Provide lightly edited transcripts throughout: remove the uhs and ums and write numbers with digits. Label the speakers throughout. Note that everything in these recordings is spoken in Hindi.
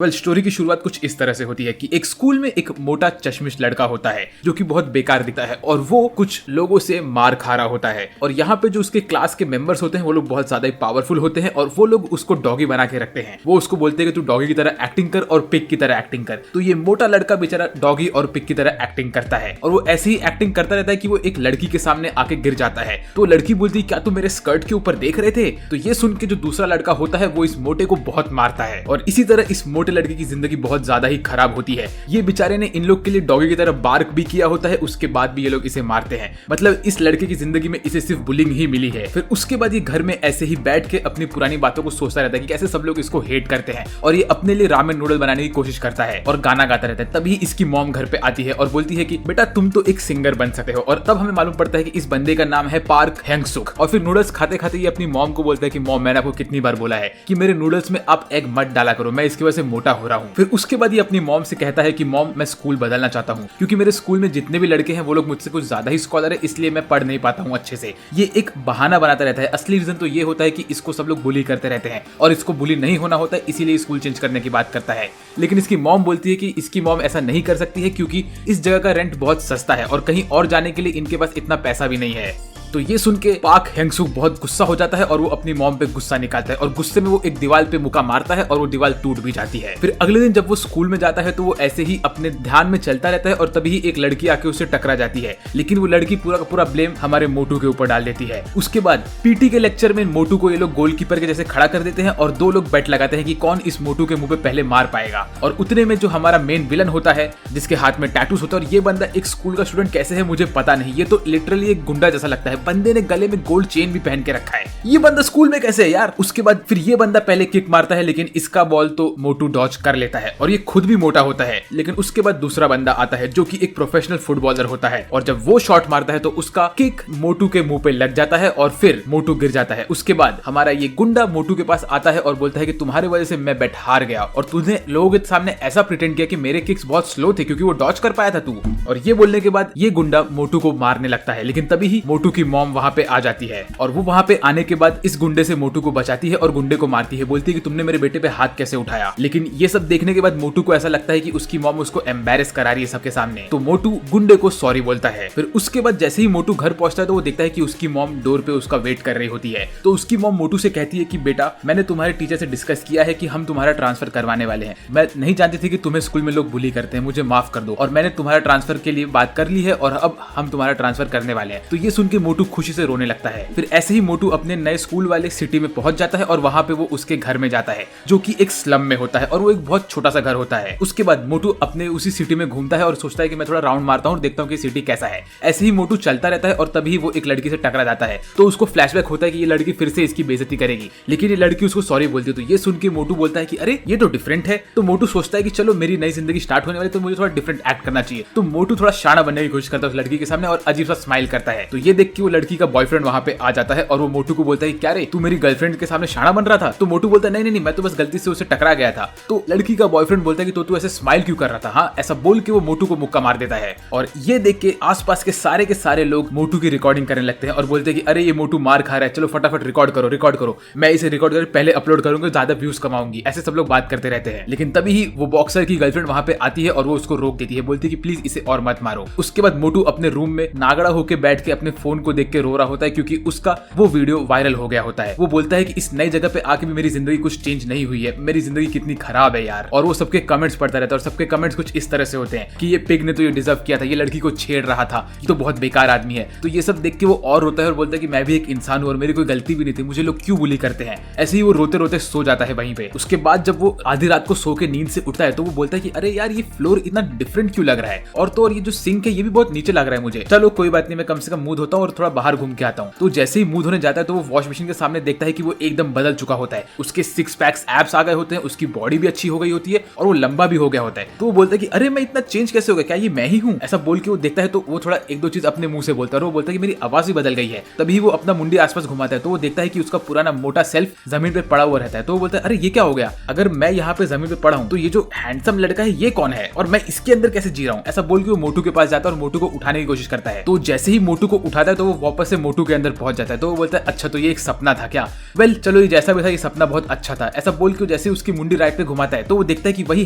Speaker 1: स्टोरी की शुरुआत कुछ इस तरह से होती है कि एक स्कूल में एक मोटा चश्मिश लड़का होता है जो कि बहुत बेकार दिखता है और वो कुछ लोगों से मार खा रहा होता है। और यहाँ पे जो उसके क्लास के मेंबर्स होते हैं वो लोग बहुत ज्यादा ही पावरफुल होते हैं और वो लोग उसको डॉगी बना के रखते हैं। वो उसको बोलते हैं कि तू डॉगी की तरह एक्टिंग कर और पिग की तरह एक्टिंग कर। तो ये मोटा लड़का बेचारा डॉगी और पिग की तरह एक्टिंग करता है और वो ऐसी ही एक्टिंग करता रहता है कि वो एक लड़की के सामने आके गिर जाता है। तो लड़की बोलती है क्या तुम मेरे स्कर्ट के ऊपर देख रहे थे? तो ये सुन के जो दूसरा लड़का होता है वो इस मोटे को बहुत मारता है और इसी तरह इस मोटे लड़के की जिंदगी बहुत ज्यादा ही खराब होती है। ये बेचारे ने इन लोग के लिए डॉगी की तरह बार्क भी किया होता है, उसके बाद भी ये लोग इसे मारते हैं। मतलब इस लड़के की जिंदगी में इसे सिर्फ बुलिंग ही मिली है। फिर उसके बाद ये घर में ऐसे ही बैठ के अपनी पुरानी बातों को सोचता रहता है कि कैसे सब लोग इसको हेट करते हैं और ये अपने लिए रामेन नूडल बनाने की कोशिश करता है और गाना गाता रहता है। तभी इसकी मॉम घर पे आती है और बोलती है कि बेटा तुम तो एक सिंगर बन सकते हो। और तब हमें मालूम पड़ता है कि इस बंदे का नाम है पार्क हैंग-सुक। और फिर नूडल्स खाते खाते ये अपनी मॉम को बोलता है कि मॉम मैंने आपको कितनी बार बोला है कि मेरे नूडल्स में आप एग मत डाला करो, मैं इसकी वजह से मोटा हो रहा हूँ। फिर उसके बाद ये अपनी मॉम से कहता है कि मॉम मैं स्कूल बदलना चाहता हूँ क्योंकि मेरे स्कूल में जितने भी लड़के हैं वो लोग मुझसे कुछ ज्यादा ही स्कॉलर है, इसलिए मैं पढ़ नहीं पाता हूँ अच्छे से। ये एक बहाना बनाता रहता है। असली रीजन तो ये होता है कि इसको सब लोग बुली करते रहते हैं और इसको बुली नहीं होना होता है, इसीलिए स्कूल चेंज करने की बात करता है। लेकिन इसकी मॉम बोलती है कि इसकी मॉम ऐसा नहीं कर सकती है क्योंकि इस जगह का रेंट बहुत सस्ता है और कहीं और जाने के लिए इनके पास इतना पैसा भी नहीं है। तो ये सुन के पार्क हैंग-सुक बहुत गुस्सा हो जाता है और वो अपनी मॉम पे गुस्सा निकालता है और गुस्से में वो एक दीवार पे मुक्का मारता है और वो दीवार टूट भी जाती है। फिर अगले दिन जब वो स्कूल में जाता है तो वो ऐसे ही अपने ध्यान में चलता रहता है और तभी एक लड़की आके उससे टकरा जाती है। लेकिन वो लड़की पूरा का पूरा ब्लेम हमारे मोटू के ऊपर डाल देती है। उसके बाद पीटी के लेक्चर में मोटू को ये लोग गोलकीपर के जैसे खड़ा कर देते हैं और दो लोग बेट लगाते हैं कि कौन इस मोटू के मुंह पे पहले मार पाएगा। और उतने में जो हमारा मेन विलन होता है जिसके हाथ में टैटूज होता है, और ये बंदा एक स्कूल का स्टूडेंट कैसे है मुझे पता नहीं, ये तो लिटरली एक गुंडा जैसा लगता है। बंदे ने गले में गोल्ड चेन भी पहन के रखा है। ये बंदा स्कूल में कैसे है यार? उसके बाद फिर ये बंदा पहले किक मारता है लेकिन इसका बॉल तो मोटू डॉज कर लेता है और ये खुद भी मोटा होता है। लेकिन उसके बाद दूसरा बंदा आता है जो कि एक प्रोफेशनल फुटबॉलर होता है और जब वो शॉट मारता है तो उसका किक मोटू के मुंह पे लग जाता है और फिर मोटू गिर जाता है। उसके बाद हमारा ये गुंडा मोटू के पास आता है और बोलता है कि तुम्हारे वजह से मैं बेट हार गया और तूने लोगों के सामने ऐसा प्रिटेंड किया कि मेरे किक्स बहुत स्लो थे क्योंकि वो डॉज कर पाया था तू। और ये बोलने के बाद ये गुंडा मोटू को मारने लगता है। लेकिन तभी ही मोटू की मॉम वहां पे आ जाती है और वो वहां पे आने के बाद इस गुंडे से मोटू को बचाती है और गुंडे को मारती है। बोलती है कि तुमने मेरे बेटे पे हाथ कैसे उठाया। लेकिन ये सब देखने के बाद मोटू को ऐसा लगता है कि उसकी मॉम उसको एम्बैरेस करा रही है सबके सामने, तो मोटू गुंडे को सॉरी बोलता है। फिर उसके बाद जैसे ही मोटू घर पहुंचता है तो वो देखता है कि उसकी मॉम डोर पे उसका वेट कर रही होती है। तो उसकी मॉम मोटू से कहती है कि बेटा मैंने तुम्हारे टीचर से डिस्कस किया है कि हम तुम्हारा ट्रांसफर करवाने वाले हैं। मैं नहीं जानती थी कि तुम्हें स्कूल में लोग बुली करते हैं, मुझे माफ कर दो और मैंने तुम्हारा ट्रांसफर के लिए बात कर ली है और अब हम तुम्हारा ट्रांसफर करने वाले हैं। तो ये सुन के मोटू खुशी से रोने लगता है। फिर ऐसे ही मोटू अपने नए स्कूल वाले सिटी में पहुंच जाता है और वहां पे वो उसके घर में जाता है जो कि एक स्लम में होता है और वो एक बहुत छोटा सा घर होता है। उसके बाद मोटू अपने उसी सिटी में घूमता है और सोचता है कि मैं थोड़ा राउंड मारता हूँ और देखता हूँ कि सिटी कैसा है। ऐसे ही मोटू चलता रहता है और तभी वो एक लड़की से टकरा जाता है। तो उसको फ्लैशबैक होता है कि ये लड़की फिर से इसकी बेइज्जती करेगी, लेकिन ये लड़की उसको सॉरी बोलती है। तो ये सुन के मोटू बोलता है कि अरे ये तो डिफरेंट है। तो मोटू सोचता है कि चलो मेरी नई जिंदगी स्टार्ट होने वाली तो मुझे थोड़ा डिफरेंट एक्ट करना चाहिए। तो मोटू थोड़ा शाना बनने की कोशिश करता है उस लड़की के सामने और अजीब सा स्माइल करता है। तो ये देख के वो लड़की का बॉयफ्रेंड वहां पे आ जाता है और वो मोटू को बोलता है क्या रे तू मेरी गर्लफ्रेंड के सामने शाना बन रहा था? तो मोटू बोलता है नहीं नहीं मैं तो बस गलती से उसे टकरा गया था। तो लड़की का बॉयफ्रेंड बोलता है कि तो तू ऐसे स्माइल क्यों कर रहा था? हाँ, ऐसा बोल के वो मोटू को मुक्का मार देता है। और ये देख के आसपास के सारे लोग मोटू की रिकॉर्डिंग करने लगते हैं और बोलते हैं कि अरे ये मोटू मार खा रहा है, चलो फटाफट रिकॉर्ड करो, मैं इसे रिकॉर्ड करके पहले अपलोड करूंगा, ज्यादा व्यूज कमाऊंगी। ऐसे सब लोग बात करते रहते हैं। लेकिन तभी ही वो बॉक्सर की गर्लफ्रेंड वहां पे आती है और वो उसको रोक देती है, बोलती है कि प्लीज इसे और मत मारो। उसके बाद मोटू अपने रूम में नागड़ा होकर बैठ के अपने फोन को देख के रो रहा होता है क्योंकि उसका वो वीडियो वायरल हो गया होता है। वो बोलता है कि इस नई जगह पे आके भी मेरी जिंदगी कुछ चेंज नहीं हुई है, मेरी जिंदगी कितनी खराब है यार। और वो सबके कमेंट्स पढ़ता रहता है और सबके कमेंट्स कुछ इस तरह से होते हैं कि ये पिग ने तो ये डिजर्व किया था, ये लड़की को छेड़ रहा था, ये तो बहुत बेकार आदमी है। तो ये सब देख के वो और रोता है और बोलता है कि मैं भी एक इंसान हूं और मेरी कोई गलती भी नहीं थी, मुझे लोग क्यों बुली करते हैं। ऐसे ही वो रोते रोते सो जाता है वहीं पे। उसके बाद जब वो आधी रात को सो के नींद से उठता है तो वो बोलता है कि अरे यार ये फ्लोर इतना डिफरेंट क्यों लग रहा है और ये जो सिंक है ये भी बहुत नीचे लग रहा है मुझे। चलो कोई बात नहीं, मैं कम से कम मुंह धोता हूँ और थोड़ा बाहर घूम के आता हूँ। तो जैसे ही मुंह धोने जाता है तो वो वॉश मशीन के सामने देखता है कि वो एकदम बदल चुका होता है। उसके 6 पैक्स एब्स आ गए होते हैं, उसकी बॉडी भी अच्छी हो गई होती है और वो लंबा भी हो गया होता है। तो वो बोलता है कि अरे मैं इतना चेंज कैसे हो गया, क्या ये मैं ही हूँ? ऐसा बोल के वो देखता है तो वो थोड़ा एक दो चीज अपने मुंह से बोलता है और वो बोलता है कि मेरी आवाज भी बदल गई है। तभी वो अपना मुंडी आसपास घुमाता है तो वो देखता है कि उसका पुराना मोटा सेल्फ जमीन पे पड़ा हुआ रहता है। तो वो बोलता है अरे ये क्या हो गया, अगर मैं यहाँ पे जमीन पे पड़ा हूँ तो ये जो हैंडसम लड़का है ये कौन है और मैं इसके अंदर कैसे जी रहा हूँ? ऐसा बोल के वो मोटू के पास जाता है और मोटू को उठाने की कोशिश करता है। तो जैसे ही मोटू को उठाता है तो वो वापस से मोटू के अंदर पहुंच जाता है। तो वो बोलता है अच्छा तो ये एक सपना था क्या? वेल चलो ये जैसा भी था, ये सपना बहुत अच्छा था। ऐसा बोल के जैसे उसकी मुंडी राइट पे घुमाता है तो वो देखता है कि वही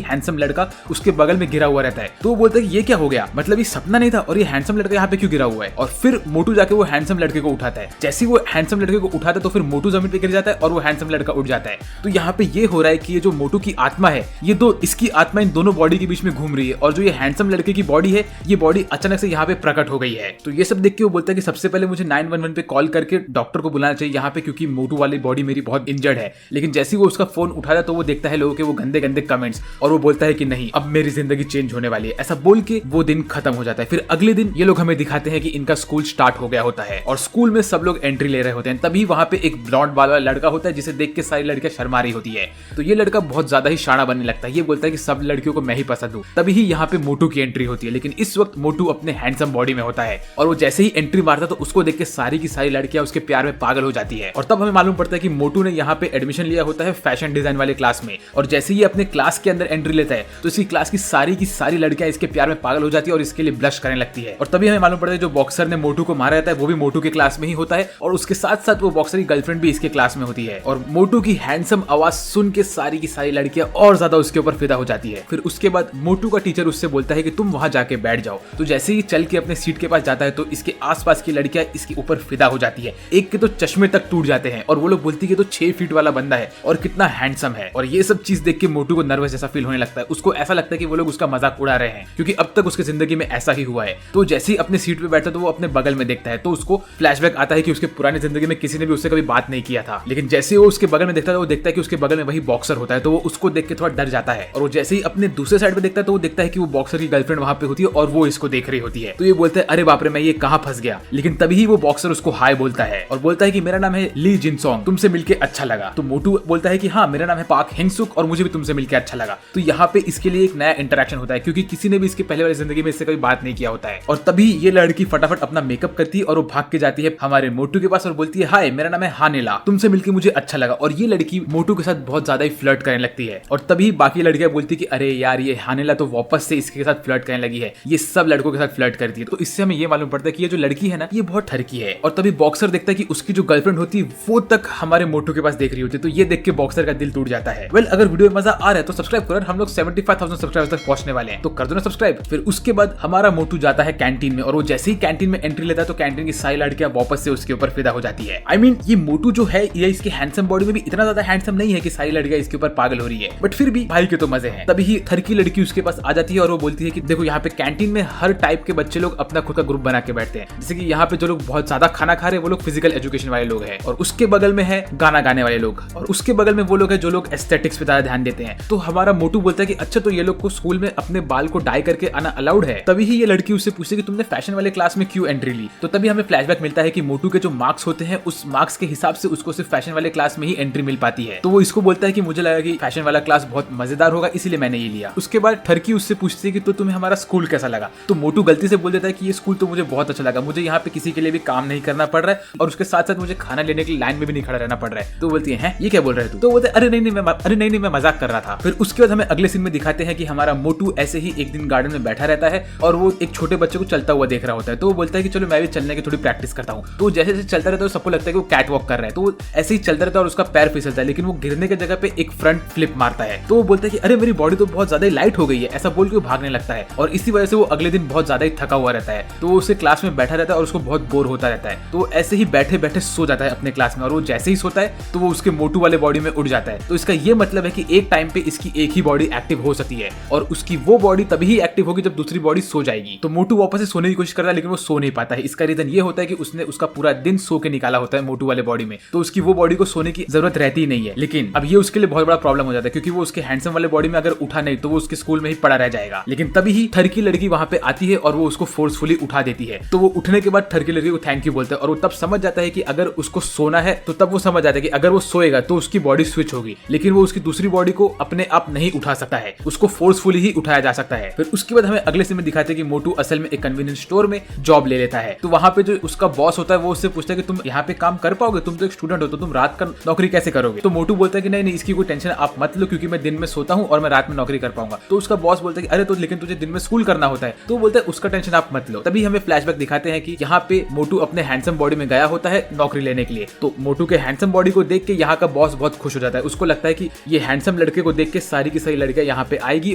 Speaker 1: हैंडसम लड़का उसके बगल में गिरा हुआ रहता है। तो वो बोलता है कि ये क्या हो गया, मतलब ये सपना नहीं था और ये हैंडसम लड़का यहाँ पे क्यों गिरा हुआ है? और फिर मोटू जाके वो हैंडसम लड़के को उठाता है। जैसे वो हैंडसम लड़के को उठाता है तो फिर मोटू जमीन पे गिर जाता है और वो हैंडसम लड़का उठ जाता है। तो यहाँ पे ये हो रहा है कि ये जो मोटू की आत्मा है, ये इसकी आत्मा इन दोनों बॉडी के बीच में घूम रही है और जो ये हैंडसम लड़के की बॉडी है, ये बॉडी अचानक से यहाँ पे प्रकट हो गई है। तो ये सब देख के वो बोलता है कि सबसे पहले मुझे 911 पे कॉल करके डॉक्टर को बुलाना चाहिए यहाँ पे, क्योंकि मोटू वाली बॉडी मेरी बहुत इंजर्ड है। लेकिन जैसे वो उसका फोन उठाता है तो वो देखता है लोगों के वो गंदे गंदे कमेंट्स और वो बोलता है कि नहीं अब मेरी जिंदगी चेंज होने वाली है। ऐसा बोल के वो दिन खत्म हो जाता है। फिर अगले दिन ये लोग हमें दिखाते हैं कि इनका स्कूल स्टार्ट हो गया होता है और स्कूल में सब लोग एंट्री ले रहे होते हैं। तभी वहां पे एक ब्लॉन्ड वाला लड़का होता है जिसे देख के सारी लड़कियां शर्मा रही होती है। तो ये लड़का बहुत ज्यादा ही शाना बनने लगता है। ये बोलता है कि सब लड़कियों को मैं ही पसंद हूँ। तभी ही यहाँ पे मोटू की एंट्री होती है। लेकिन इस वक्त मोटू अपने हैंडसम बॉडी में होता है और वो जैसे ही एंट्री मारता है तो उसको देख के सारी की सारी लड़कियां उसके प्यार में पागल हो जाती है। और तब हमें मालूम पड़ता है कि मोटू ने यहाँ पे एडमिशन लिया होता है फैशन डिजाइन वाले क्लास में। और जैसे ही अपने क्लास के अंदर एंट्री लेता है तो इसकी क्लास की सारी लड़कियां इसके प्यार में पागल हो जाती है और इसके लिए ब्लश करने लगती है। और तभी हमें मालूम पड़ता है जो बॉक्सर ने मोटू को मारा रहता है वो भी मोटू के क्लास में ही होता है और उसके साथ साथ वो बॉक्सर की गर्लफ्रेंड भी इसके क्लास में होती है। और मोटू की हैंडसम आवाज सुन के सारी की सारी लड़कियां और ज्यादा उसके ऊपर फिदा हो जाती है। फिर उसके बाद मोटू का टीचर उससे बोलता है कि तुम वहां जाके बैठ जाओ। तो जैसे ही चल के अपने सीट के पास जाता है तो इसके आसपास की लड़कियां इसके ऊपर फिदा हो जाती है। एक के तो चश्मे तक टूट जाते हैं और वो लोग बोलती है कि तो 6 फीट वाला बंदा है और कितना हैंडसम है। और ये सब चीज देख के मोटू को नर्वस जैसा फील होने लगता है। उसको ऐसा लगता है कि वो लोग उसका मजाक उड़ा रहे हैं क्योंकि अब तक उसकी जिंदगी में ऐसा ही हुआ है। तो जैसे ही अपने सीट पे बैठता है तो वो अपने बगल में देखता है तो उसको फ्लैशबैक आता है कि उसके पुरानी जिंदगी में किसी ने भी उससे कभी बात नहीं किया था। लेकिन जैसे वो उसके बगल में देखता है तो वो देखता है कि उसके बगल में वही बॉक्सर होता है। तो वो उसको देख के थोड़ा डर जाता है और वो जैसे ही अपने दूसरे साइड पे देखता है तो वो देखता है कि वो बॉक्सर की गर्लफ्रेंड वहां पे होती है और वो इसको देख रही होती है। तो ये बोलता है अरे बाप रे मैं ये कहां फंस गया। लेकिन तभी वो बॉक्सर उसको हाय बोलता है और बोलता है कि मेरा नाम है ली जिनसोंग, तुमसे मिलके अच्छा लगा। तो मोटू बोलता है कि हाँ मेरा नाम है पाक हेंगसुक और मुझे भी तुमसे मिलकर अच्छा लगा। तो यहाँ पे इसके लिए एक नया इंटरेक्शन होता है क्योंकि किसी ने भी इसके पहले वाली जिंदगी में इससे कभी बात नहीं किया होता है। और तभी ये लड़की फटाफट अपना मेकअप करती है और वो भाग के जाती है हमारे मोटू के पास और बोलती है हाय मेरा नाम है हानेला, तुमसे मिलकर मुझे अच्छा लगा। और ये लड़की मोटू के साथ बहुत ज्यादा ही फ्लर्ट करने लगती है। और तभी बाकी लड़कियां बोलती है कि अरे यार ये हानेला तो वापस से इसके साथ फ्लर्ट करने लगी है, ये सब लड़कों के साथ फ्लर्ट करती है। तो इससे हमें ये मालूम पड़ता है कि ये जो लड़की है ना ये बहुत ठरकी है। और तभी बॉक्सर देखता है कि उसकी जो गर्लफ्रेंड होती है वो तक हमारे मोटू के पास देख रही होती है। तो ये देख के बॉक्सर का दिल टूट जाता है। वेल अगर वीडियो में मजा आ रहा है तो सब्सक्राइब करो, हम लोग 75,000 सब्सक्राइबर्स तक पहुंचने वाले हैं तो कर दो ना सब्सक्राइब। फिर उसके बाद हमारा मोटू जाता है कैंटीन में और वो जैसे ही कैंटीन में एंट्री लेता है तो कैंटीन की सारी लड़कियां वापस से उसके ऊपर फिदा हो जाती है। आई मीन ये मोटू जो है ये इसके हैंडसम बॉडी में भी इतना ज्यादा हैंडसम नहीं है कि सारी लड़कियां इसके ऊपर पागल हो रही है, बट फिर भी भाई के तो मजे हैं। तभी थरकी लड़की उसके पास आ जाती है और वो बोलती है कि देखो यहाँ पे कैंटीन में हर टाइप के बच्चे लोग अपना खुद का ग्रुप बना के बैठते हैं। जैसे कि यहाँ पे जो लोग बहुत ज्यादा खाना खा रहे हैं वो लोग फिजिकल एजुकेशन वाले लोग हैं और उसके बगल में है गाना गाने वाले लोग और उसके बगल में वो लोग हैं जो लोग एस्थेटिक्स पे ज्यादा ध्यान देते हैं। तो हमारा मोटू बोलता है कि अच्छा तो ये लोग को स्कूल में अपने बाल को डाई करके आना अलाउड है। तभी ही ये लड़की उससे पूछती है कि तुमने फैशन वाले क्लास में क्यों एंट्री ली। तो तभी हमें फ्लैशबैक मिलता है कि मोटू के जो मार्क्स होते हैं उस मार्क्स के हिसाब से उसको सिर्फ फैशन वाले क्लास में ही एंट्री मिल पाती है। तो वो इसको बोलता है कि मुझे लगा कि फैशन वाला क्लास बहुत मजेदार होगा इसलिए मैंने ये लिया। उसके बाद ठरकी उससे पूछती है कि तो तुम्हें हमारा स्कूल कैसा लगा। तो मोटू गलती से बोल देता है कि ये स्कूल तो मुझे बहुत अच्छा लगा, मुझे यहाँ पे किसी के लिए भी काम नहीं करना पड़ रहा है और उसके साथ साथ मुझे खाना लेने की लाइन में भी नहीं खड़ा रहना पड़ रहा है। तो बोलती है ये क्या बोल रहे तू। तो बोलते अरे नहीं मैं मजाक कर रहा था। फिर उसके बाद हमें अगले सीन में दिखाते हैं कि हमारा मोटू ऐसे ही एक दिन गार्डन में बैठा रहता है और वो एक छोटे बच्चे को चलता हुआ देख रहा होता है। तो वो बोलता है कि चलो मैं भी चलने की थोड़ी प्रैक्टिस करता हूँ। तो जैसे जैसे चलता रहता है सबको लगता है कि वो कैट वॉक कर रहा है। तो वो ऐसे ही चलता रहता है और उसका पैर फिसलता है लेकिन वो गिरने की जगह पे एक फ्रंट फ्लिप मारता है। तो वो बोलता है कि अरे मेरी बॉडी तो बहुत ज्यादा लाइट हो गई है, ऐसा बोल के वो भागने लगता है और इसी वजह से वो अगले दिन बहुत ज्यादा ही थका हुआ रहता है। तो वो उसे क्लास में बैठा रहता है और उसको बहुत बोर होता रहता है। तो ऐसे ही बैठे बैठे सो जाता है अपने क्लास में और वो जैसे ही सोता है तो वो उसके मोटू वाले बॉडी में उड़ जाता है। तो इसका ये मतलब है कि एक टाइम पे इसकी एक ही बॉडी एक्टिव हो सकती है और उसकी वो बॉडी तभी ही एक्टिव होगी जब दूसरी बॉडी सो जाएगी। तो मोटू वापस से सोने की कोशिश करता है लेकिन वो सो नहीं पाता है। इसका रीजन ये होता है कि उसने उसका पूरा दिन सो के निकाला होता है मोटू वाले बॉडी में, तो उसकी वो बॉडी को सोने की जरूरत रहती ही नहीं है। लेकिन अब ये उसके लिए बहुत बड़ा प्रॉब्लम हो जाता है क्योंकि वो उसके हैंडसम वाले बॉडी में अगर उठा नहीं तो वो उसके स्कूल में ही पड़ा रह जाएगा। लेकिन तभी ही थरकी लड़की वहां पे आती है और वो उसको फोर्सफुली उठा देती है। तो वो उठने के बाद थरकी लड़की को थैंक यू बोलता है और वो तब समझ जाता है कि अगर उसको सोना है तो तब वो समझ जाता है कि अगर वो सोएगा तो उसकी बॉडी स्विच होगी, लेकिन वो उसकी दूसरी बॉडी को अपने आप नहीं उठा सकता है, उसको फोर्सफुली ही उठाया जा सकता है। फिर उसके बाद हमें अगले सीन में दिखाते हैं कि मोटू असल में एक कन्वीनियंस स्टोर में जॉब ले लेता है। तो वहां पे जो उसका बॉस होता है वो उससे पूछता है कि तुम यहाँ पे काम कर पाओगे, तुम तो एक स्टूडेंट हो तो तुम रात का नौकरी कैसे करोगे। तो मोटू बोलता है कि नहीं इसकी कोई टेंशन आप मत लो क्योंकि मैं दिन में सोता हूँ और मैं रात में नौकरी कर पाऊंगा। तो उसका बॉस बोलता है कि अरे तो लेकिन तुझे दिन में स्कूल करना होता है। तो बोलता है उसका टेंशन आप मत लो। तभी हमें फ्लैशबैक दिखाते हैं कि यहाँ पे पे मोटू अपने हैंडसम बॉडी में गया होता है नौकरी लेने के लिए। तो मोटू के हैंडसम बॉडी को देख के यहाँ का बॉस बहुत खुश हो जाता है। उसको लगता है कि ये हैंडसम लड़के को देख के सारी की सारी लड़कियां यहाँ पे आएगी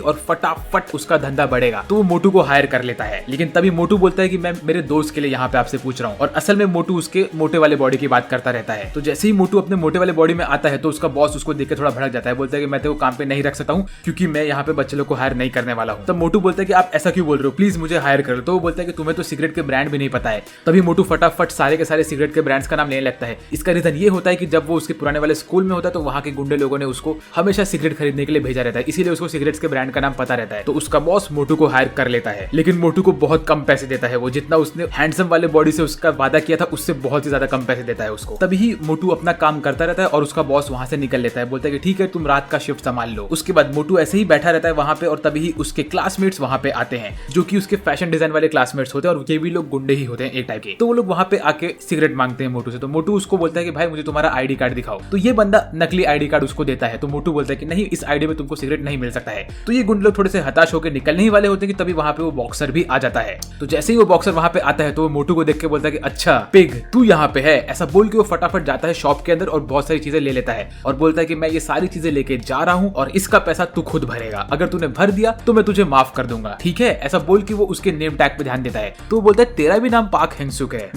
Speaker 1: और फटाफट उसका धंधा बढ़ेगा। तो वो मोटू को हायर कर लेता है। लेकिन तभी मोटू बोलता है कि मैं मेरे दोस्त के लिए यहाँ पे आपसे पूछ रहा हूँ, और असल में मोटू उसके मोटे वाले बॉडी की बात करता रहता है। तो जैसे ही मोटू अपने मोटे वाले बॉडी में आता है तो उसका बॉस उसको देख के थोड़ा भड़क जाता है। बोलता है कि मैं तो काम पे नहीं रख सकता हूँ क्योंकि मैं यहाँ पे बच्चे लोग को हायर नहीं करने वाला हूँ। तब मोटू बोलता है कि आप ऐसा क्यों बोल रहे हो, प्लीज मुझे हायर कर लो। तो वो बोलता है कि तुम्हें तो सिगरेट के ब्रांड भी नहीं पता है। तभी मोटू फटाफट सारे के सारे सिगरेट के ब्रांड्स का नाम लेने लगता है। इसका रीजन ये होता है कि जब वो उसके पुराने वाले स्कूल में होता है तो वहाँ के गुंडे लोगों ने उसको हमेशा सिगरेट खरीदने के लिए भेजा रहता है, इसीलिए उसको सिगरेट्स के ब्रांड का नाम पता रहता है। तो उसका बॉस मोटू को हायर कर लेता है, लेकिन मोटू को बहुत कम पैसे देता है। वो जितना उसने हैंडसम वाले बॉडी से उसका वादा किया था उससे बहुत ही ज्यादा कम पैसे देता है उसको। तभी मोटू अपना काम करता रहता है और उसका बॉस वहां से निकल लेता है। बोलता है कि ठीक है तुम रात का शिफ्ट संभाल लो। उसके बाद मोटू ऐसे ही बैठा रहता है वहां पे, और तभी उसके क्लासमेट्स वहां पे आते हैं जो कि उसके फैशन डिजाइन वाले क्लासमेट्स होते हैं, और ये भी लोग गुंडे ही होते हैं एक टाइप के। तो वो लोग वहां पे आके सिगरेट मांगते हैं मोटू से। तो मोटू उसको बोलता है कि भाई मुझे तुम्हारा आईडी कार्ड दिखाओ। तो ये बंदा नकली आईडी कार्ड उसको देता है। तो मोटू बोलता है कि नहीं, इस आईडी में तुमको सिगरेट नहीं मिल सकता है। तो ये गुंडे लोग थोड़े से हताश होकर निकलने ही वाले होते हैं कि तभी वहां पे वो बॉक्सर भी आ जाता है। तो जैसे ही वो बॉक्सर वहां पे आता है तो वो मोटू को देख के बोलता है कि अच्छा पिग तू यहाँ पे है। ऐसा बोल के वो फटाफट जाता है शॉप के अंदर और बहुत सारी चीजें ले लेता है और बोलता है कि मैं ये सारी चीजें लेके जा रहा हूँ और इसका पैसा तू खुद भरेगा। अगर तूने भर दिया तो मैं तुझे माफ कर दूंगा, ठीक है। ऐसा बोल के वो उसके नेम टैग पे ध्यान देता है। तो वो बोलता है तेरा भी नाम पाक हेंगसुक है,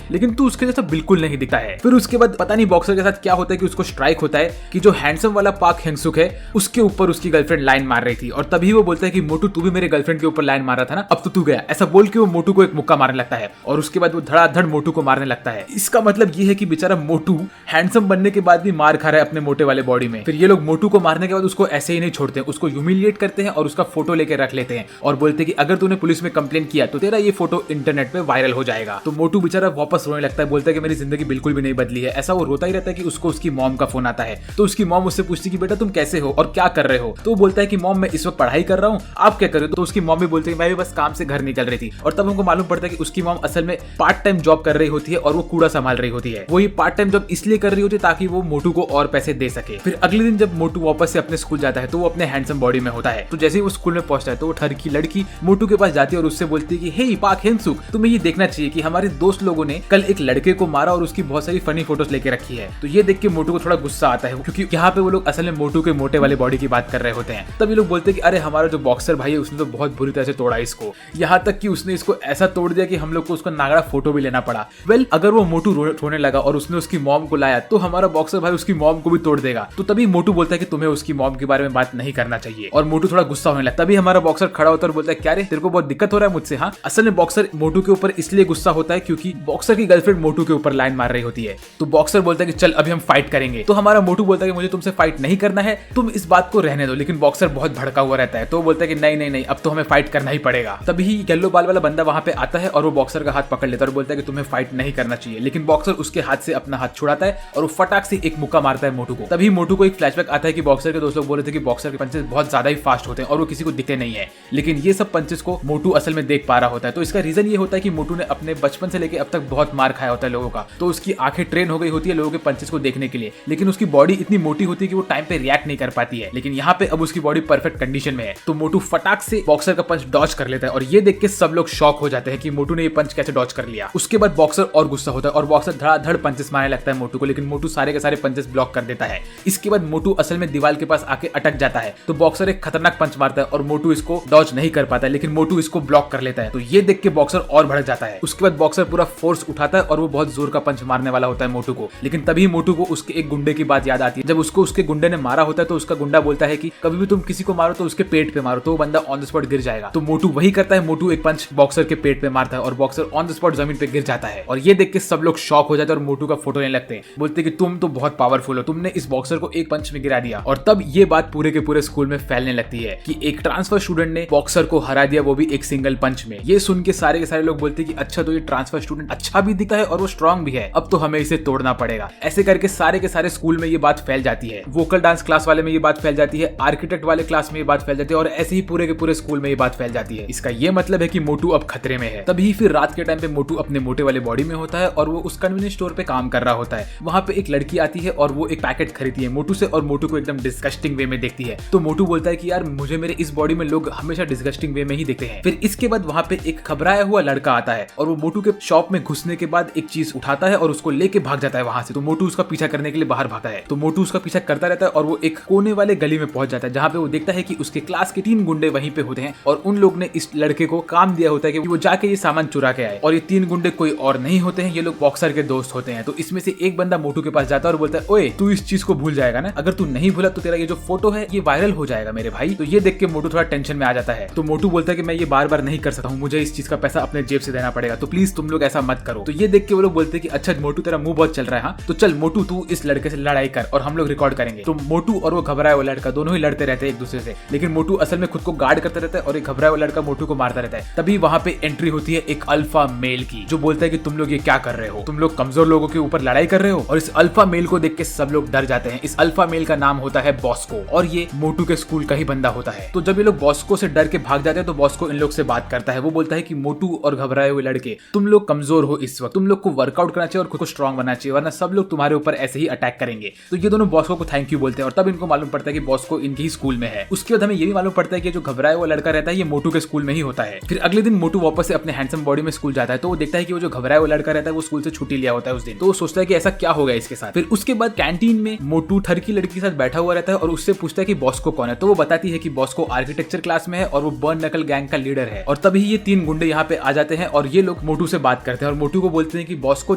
Speaker 1: लेकिन तू उसके जैसा बिल्कुल नहीं दिखता है। फिर उसके बाद पता नहीं बॉक्सर के साथ क्या होता है कि उसको स्ट्राइक होता है कि जो हैंडसम वाला पाक हेंगसुक है उसके ऊपर उसकी गर्लफ्रेंड लाइन मार रही थी। और तभी वो बोलता है कि मोटू तू भी मेरे गर्लफ्रेंड के ऊपर लाइन मार रहा था ना, अब तो तू गया। ऐसा बोल के वो मोटू को एक मुक्का मारने लगता है और उसके बाद वो धड़ाधड़ मोटू को मारने लगता है। इसका मतलब ये है कि बेचारा मोटू हैंडसम बनने के बाद भी मार खा रहा है अपने मोटे वाले बॉडी में। फिर ये लोग मोटू को मारने के बाद उसको ऐसे ही नहीं छोड़ते हैं, उसको ह्यूमिलिएट करते हैं और उसका फोटो लेके रख लेते हैं और बोलते हैं कि अगर तूने पुलिस में कंप्लेन किया तो तेरा ये फोटो इंटरनेट पे वायरल हो जाएगा। तो मोटू बेचारा वापस रोने लगता है, बोलता है कि मेरी जिंदगी बिल्कुल भी नहीं बदली है। ऐसा वो रोता ही रहता है कि उसको उसकी मॉम का फोन आता है। तो उसकी मॉम उससे पूछती है कि बेटा तुम कैसे हो और क्या कर रहे हो। तो वो बोलता है कि मॉम मैं इस वक्त पढ़ाई कर रहा हूँ, आप क्या कर रहे हो। तो उसकी मॉम भी बोलती है मैं भी बस काम से घर निकल रही थी। और तब हमको मालूम पड़ता है कि उसकी मॉम असल में पार्ट टाइम जॉब कर रही होती है और वो कूड़ा संभाल रही होती है। वो ये पार्ट टाइम जॉब इसलिए कर रही होती है ताकि वो मोटू को और पैसे दे सके। फिर अगले दिन जब मोटू वापस से अपने स्कूल जाता है तो वो अपने हैंडसम बॉडी में होता है। तो जैसे ही वो स्कूल में पहुंचता है तो वो ठर की लड़की मोटू के पास जाती है और उससे बोलती है कि हे पाक हेंगसुक तुम्हें ये देखना चाहिए कि हमारे दोस्त लोगों ने कल एक लड़के को मारा और उसकी बहुत सारी फनी फोटोज लेके रखी है। तो ये देख के मोटू को थोड़ा गुस्सा आता है क्योंकि यहाँ पे वो लोग असल में मोटू के मोटे वाले बॉडी की बात कर रहे होते हैं। तब ये लोग बोलते हैं कि अरे हमारा जो बॉक्सर भाई है उसने तो बहुत बुरी तरह से तोड़ा इसको, यहाँ तक कि उसने इसको ऐसा तोड़ दिया कि हम लोग को उसका नागड़ा फोटो भी लेना पड़ा। वेल अगर वो मोटू रोने लगा और उसने उसकी मॉम को लाया तो हमारा बॉक्सर भाई उसकी मॉम को भी तोड़ देगा। तो तभी मोटू बोलता है कि तुम्हें उसकी मॉम के बारे में बात नहीं करना चाहिए और मोटू थोड़ा गुस्सा होने लगता है। तभी हमारा बॉक्सर खड़ा होता है और बोलता है क्या रे तेरे को बहुत दिक्कत हो रहा है मुझसे। हाँ असल में बॉक्सर मोटू के ऊपर इसलिए गुस्सा होता है क्योंकि बॉक्सर की गर्लफ्रेंड मोटू के ऊपर लाइन मार रही होती है। तो बॉक्सर बोलता है कि चल अभी हम फाइट करेंगे। तो हमारा मोटू बोलता है कि मुझे तुमसे फाइट नहीं करना है, तुम इस बात को रहने दो। लेकिन बॉक्सर बहुत भड़का हुआ रहता है तो बोलता है कि नहीं नहीं नहीं अब तो हमें फाइट करना ही पड़ेगा। तभी येलो बाल वाला बंदा वहां पे आता है और वो बॉक्सर का हाथ पकड़ लेता है और बोलता है कि तुम्हें फाइट नहीं करना चाहिए। लेकिन बॉक्सर उसके हाथ से अपना हाथ छुड़ाता है और वो फटाक से एक मुक्का मारता है मोटू को। तभी मोटू को एक फ्लैशबैक आता है कि बॉक्सर के दोस्त लोग बोल रहे थे कि बॉक्सर के पंचेस बहुत ज्यादा ही फास्ट होते हैं और वो किसी को दिखते नहीं है। लेकिन ये सब पंचेस को मोटू असल में देख पा रहा होता है। तो इसका रीजन ये होता है कि मोटू ने अपने बचपन से लेकर अब तक बहुत मार खाया होता है लोगों का। तो उसकी आंखें ट्रेन हो गई होती है लोगों के पंचेस को देखने के लिए, लेकिन उसकी बॉडी इतनी मोटी होती है कि वो टाइम पे रिएक्ट नहीं कर पाती है। लेकिन यहाँ पे अब उसकी बॉडी परफेक्ट कंडीशन में है। तो मोटू फटाक से बॉक्सर का पंच डॉज कर लेता है और ये देख के सब लोग शॉक हो जाते हैं कि मोटू ने ये पंच कैसे डॉज कर लिया। उसके बाद बॉक्सर और गुस्सा होता है और बॉक्सर धड़ाधड़ पंचेस मारने लगता है मोटू को, लेकिन मोटू सारे के सारे पंचेस ब्लॉक कर देता है। इसके बाद मोटू असल में दीवार के पास आके अटक जाता है। तो बॉक्सर एक खतरनाक पंच मारता है और मोटू इसको डॉज नहीं कर पाता है, लेकिन मोटू इसको ब्लॉक कर लेता है। तो ये देख के बॉक्सर और भड़क जाता है। उसके बाद बॉक्सर पूरा फोर्स उठाता है और वो बहुत जोर का पंच मारने वाला होता है मोटू को। लेकिन तभी मोटू को उसके एक गुंडे की बात याद आती है। जब उसको उसके गुंडे ने मारा होता है तो उसका गुंडा बोलता है कि कभी भी तुम किसी को मारो तो उसके पेट पे मारो, तो वो बंदा ऑन द स्पॉट गिर जाएगा। तो मोटू वही करता है, मोटू एक पंच बॉक्सर के पेट पे मारता है और बॉक्सर ऑन द स्पॉट जमीन पे गिर जाता है। और ये देख के सब लोग शॉक हो जाते हैं और मोटू का फोटो लेने लगते हैं। बोलते हैं कि तुम तो बहुत पावरफुल हो, तुमने इस बॉक्सर को एक पंच में गिरा दिया। और तब ये बात पूरे के पूरे स्कूल में फैलने लगती है कि एक ट्रांसफर स्टूडेंट ने बॉक्सर को हरा दिया, वो भी एक सिंगल पंच में। ये सुन के सारे के सारे लोग बोलते हैं कि अच्छा तो ये ट्रांसफर स्टूडेंट अच्छा भी दिखता है और वो स्ट्रांग भी है, अब तो हमें इसे तोड़ना पड़ेगा। ऐसे करके सारे के सारे स्कूल में ये बात फैल जाती है। वोकल डांस क्लास वाले में ये बात फैल जाती है, आर्किटेक्ट वाले क्लास में ये बात फैल जाती है और ऐसे ही पूरे के पूरे स्कूल में ये बात फैल जाती है। इसका ये मतलब है कि मोटू अब खतरे में है। तभी फिर रात के टाइम पे मोटू अपने मोटे वाले बॉडी में होता है और वो उस कन्वीनियंस स्टोर पे काम कर रहा होता है। वहां पे एक लड़की आती है और वो एक पैकेट खरीदती है मोटू से और मोटू को एकदम डिस्गस्टिंग वे में देखती है। तो मोटू बोलता है कि यार मुझे मेरे इस बॉडी में लोग हमेशा डिस्गस्टिंग वे में ही देखते हैं। फिर इसके बाद वहां पे एक घबराया हुआ लड़का आता है और वो मोटू के शॉप में घुसने के बाद एक चीज उठाता है और उसको लेके भाग जाता है वहां से। तो मोटू उसका पीछा करने के लिए बाहर भागता है। तो मोटू उसका पीछा करता रहता है और वो एक कोने वाले गली में पहुंच जाता है, जहाँ पे वो देखता है कि उसके क्लास के 3 गुंडे वहीं पे होते हैं और उन लोग ने इस लड़के को काम दिया होता है कि वो जाके ये सामान चुरा के आए। और ये 3 गुंडे कोई और नहीं होते हैं, ये लोग बॉक्सर के दोस्त होते हैं। तो इसमें से एक बंदा मोटू के पास जाता है और बोलता है, ओए तू इस चीज को भूल जाएगा ना, अगर तू नहीं भूला तो तेरा ये जो फोटो है ये वायरल हो जाएगा मेरे भाई। तो ये देख के मोटू थोड़ा टेंशन में आ जाता है। तो मोटू बोलता है कि मैं ये बार बार नहीं कर सकता हूँ, मुझे इस चीज का पैसा अपने जेब से देना पड़ेगा, तो प्लीज तुम लोग ऐसा मत करो। तो ये देख के वो लोग बोलते हैं कि अच्छा मोटू तेरा मुंह बहुत चल रहा है, हाँ तो चल मोटू तू इस लड़के से लड़ाई कर और हम लोग रिकॉर्ड करेंगे। तो मोटू और वो घबराया हुआ लड़का दोनों ही लड़ते रहते हैं एक दूसरे से, लेकिन मोटू असल में खुद को गार्ड करता रहता है और एक घबराया हुआ लड़का मोटू को मारता रहता है। तभी वहां पे एंट्री होती है एक अल्फा मेल की, जो बोलता है कि तुम लोग ये क्या कर रहे हो, तुम लोग कमजोर लोगों के ऊपर लड़ाई कर रहे हो। और इस अल्फा मेल को देख के सब लोग डर जाते हैं। इस अल्फा मेल का नाम होता है बॉस्को और ये मोटू के स्कूल का ही बंदा होता है। तो जब ये लोग बॉस्को से डर के भाग जाते हैं तो बॉस्को इन लोग से बात करता है। वो बोलता है कि मोटू और घबराए हुए लड़के, तुम लोग कमजोर हो इस वक्त, तुम लोग को वर्कआउट करना चाहिए और खुद को स्ट्रांग बनना चाहिए, वरना सब लोग तुम्हारे ऊपर ऐसे ही अटैक करेंगे। तो ये दोनों बॉस्को को थैंक यू बोलते हैं और तब इनको मालूम पड़ता है कि बॉस्को इनके ही स्कूल में है। उसके बाद हमें ये भी मालूम पड़ता है कि जो घबराया हुआ लड़का रहता है ये मोटू के स्कूल में ही होता है। फिर अगले दिन मोटू वापस से अपने हैंडसम बॉडी में स्कूल जाता है। तो वो देखता है कि वो जो घबराया हुआ लड़का रहता है वो स्कूल से छुट्टी लिया होता है उस दिन। तो वो सोचता है कि ऐसा क्या हो गया इसके साथ। फिर उसके बाद कैंटीन में मोटू ठर की लड़की के साथ बैठा हुआ रहता है और उससे पूछता है कि बॉस्को कौन है। तो वो बताती है कि बॉस्को आर्किटेक्चर क्लास में है और वो बर्न नकल गैंग का लीडर है। और तभी ये 3 गुंडे यहाँ पे आ जाते हैं और ये लोग मोटू से बात करते हैं और मोटू को बोलते हैं कि बॉस्को